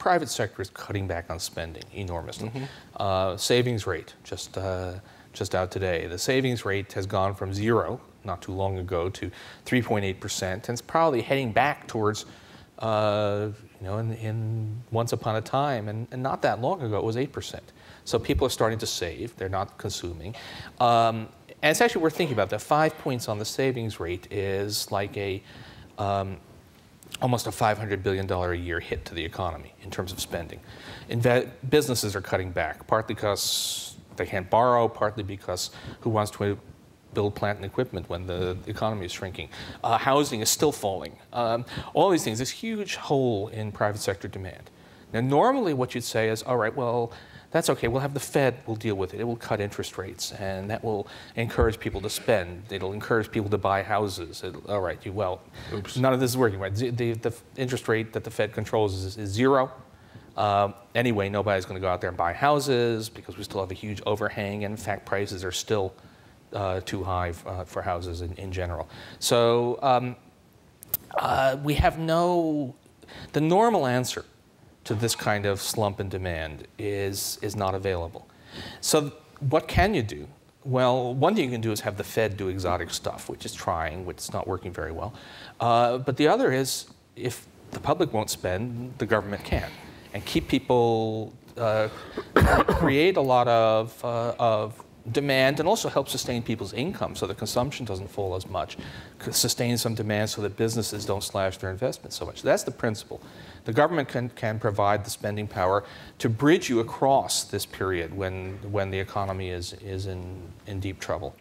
private sector is cutting back on spending enormously. Savings rate, just out today. The savings rate has gone from 0 not too long ago to 3.8%, and it's probably heading back towards, in once upon a time, and not that long ago, it was 8%. So people are starting to save, they're not consuming. And it's actually worth thinking about that. 5 points on the savings rate is like almost a $500 billion a year hit to the economy in terms of spending. Businesses are cutting back, partly because they can't borrow, partly because who wants to build plant and equipment when the economy is shrinking. Housing is still falling. All these things, this huge hole in private sector demand. Now, normally what you'd say is, all right, well, that's okay, we'll have the Fed, will deal with it. It will cut interest rates, and that will encourage people to spend. It'll encourage people to buy houses. All right, oops. None of this is working, right? The interest rate that the Fed controls is 0. Anyway, nobody's going to go out there and buy houses because we still have a huge overhang, and in fact, prices are still too high for houses in general. So we have the normal answer to this kind of slump in demand is not available. So what can you do? Well, one thing you can do is have the Fed do exotic stuff, which is trying, which is not working very well. But the other is, if the public won't spend, the government can, and keep people, create a lot of demand, and also help sustain people's income so that consumption doesn't fall as much, sustain some demand so that businesses don't slash their investments so much. That's the principle. The government can provide the spending power to bridge you across this period when the economy is in deep trouble.